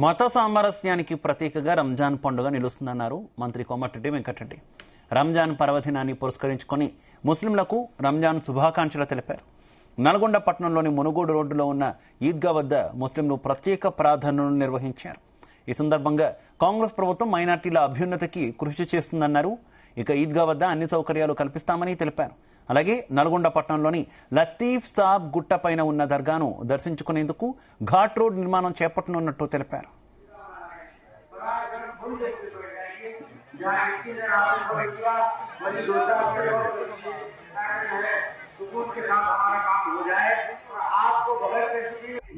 మత సామరస్యానికి ప్రతీకగా రంజాన్ పండుగ నిలుస్తుందన్నారు మంత్రి కోమటిరెడ్డి వెంకటరెడ్డి. రంజాన్ పర్వదినాన్ని పురస్కరించుకొని ముస్లింలకు రంజాన్ శుభాకాంక్షలు తెలిపారు. నల్గొండ పట్టణంలోని మునుగోడు రోడ్డులో ఉన్న ఈద్గా వద్ద ముస్లింలు ప్రత్యేక ప్రార్థనలు నిర్వహించారు. ఈ సందర్భంగా కాంగ్రెస్ ప్రభుత్వం మైనార్టీల అభ్యున్నతికి కృషి చేస్తుందన్నారు. ఇక ఈద్గా వద్ద అన్ని సౌకర్యాలు కల్పిస్తామని తెలిపారు. అలాగే నల్గొండ పట్టణంలోని లతీఫ్ సాబ్ గుట్టపైన ఉన్న దర్గాను దర్శించుకునేందుకు ఘాట్ రోడ్ నిర్మాణం చేపట్టనున్నట్టు తెలిపారు.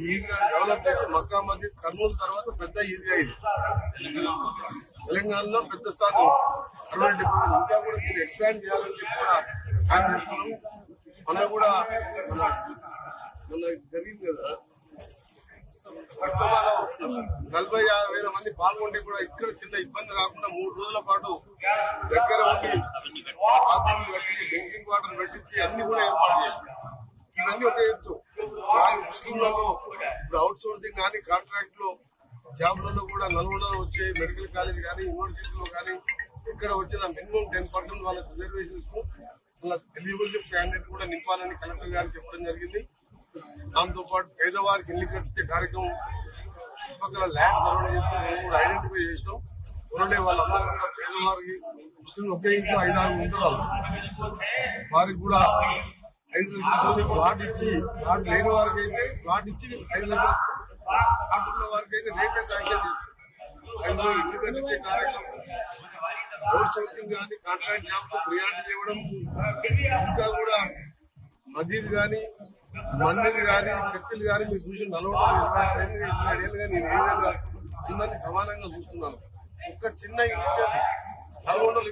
ఈద్గా డెవలప్ చేసి మక్కా మస్జిద్ కర్నూలు తర్వాత పెద్ద ఈద్గా ఇది తెలంగాణలో పెద్ద స్థానం 60-70 ఇంకా కూడా దీన్ని ఎక్స్పాండ్ చేయాలని చెప్పి కూడా ప్లాన్ చేస్తున్నాం. మొన్న కూడా మొన్న జరిగింది కదా కష్టమాలో 40,000 మంది పాల్గొంటే కూడా ఇక్కడ చిన్న ఇబ్బంది రాకుండా 3 రోజుల పాటు దగ్గర ఉండి బాత్రూమ్లు పెట్టి డ్రింకింగ్ వాటర్ పెట్టించి అన్ని కూడా ఏర్పాటు చేయాలి. ఇవన్నీ ఒక ఎత్తు. కానీ ముస్లింలలో ఇప్పుడు అవుట్ సోర్సింగ్ కానీ కాంట్రాక్ట్ లో జాబ్లలో కూడా నల్గొండలో వచ్చే మెడికల్ కాలేజ్ కానీ యూనివర్సిటీలో కానీ ఇక్కడ వచ్చిన మినిమం 10% వాళ్ళకి రిజర్వేషన్ ఇస్తూ వాళ్ళ ఎలిజిబిలిటీ క్యాండిడేట్ కూడా నింపాలని కలెక్టర్ గారికి చెప్పడం జరిగింది. దాంతో పాటు పేదవారికి ఇల్లు కట్టించే కార్యక్రమం చుట్టుపక్కల ల్యాండ్ సర్వే చేసి 2-3 ఐడెంటిఫై చేసినాం. త్వరలే వాళ్ళందరూ కూడా పేదవారికి ముస్లిం ఒకే ఇంట్లో 5-6 ఉంటారు. వారికి కూడా 5 లక్షల ప్లాట్ ఇచ్చి ప్లాట్ లేని వారికి అయితే ప్లాట్ ఇచ్చి 5 లక్షలు ప్లాట్ ఉన్న వారికి అయితే రేపే శాంక్షన్ చేస్తారు. 5 ఇల్లు కట్టించే కార్యక్రమం రోడ్ సోర్సింగ్ కానీ కాంట్రాక్ట్ జాబ్ తో ప్రియారిటీ ఇవ్వడం, ఇంకా కూడా మసీద్ కానీ మందిర్ కానీ చర్చిలు కానీ మీరు చూసి 26 ఏళ్ళు కానీ నేను ఏ విధంగా అందరినీ సమానంగా చూస్తున్నాను. ఒక్క చిన్న విషయం నల్గొండలు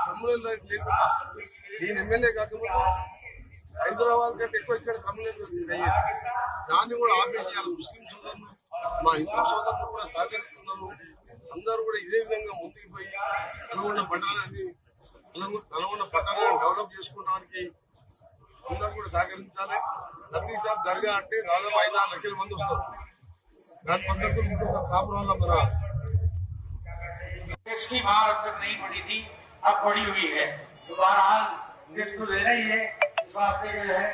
కమ్యూనల్ రైట్ లేకుండా నేను ఎమ్మెల్యే కాకపోతే హైదరాబాద్ కంటే ఎక్కువ ఇక్కడ కమ్యూనల్ అయ్యేది. దాన్ని కూడా ఆపేసేయాలి. ముస్లిం సోదరులు మా హిందూ సోదరులు కూడా సహకరిస్తున్నారు. అందరూ కూడా ఇదే విధంగా ముందుకు పోయి నల్గొండ పట్టణాన్ని డెవలప్ చేసుకోవడానికి అందరూ కూడా సహకరించాలి. లతీఫ్ సాబ్ దర్గా అంటే దాదాపు 5-6 లక్షల మంది వస్తారు. దాని పక్కకు ఇంకొక కాపురాల మన नहीं पड़ी थी, अब पड़ी हुई है। तो बहरहाल देना ही है, इस वास्ते जो है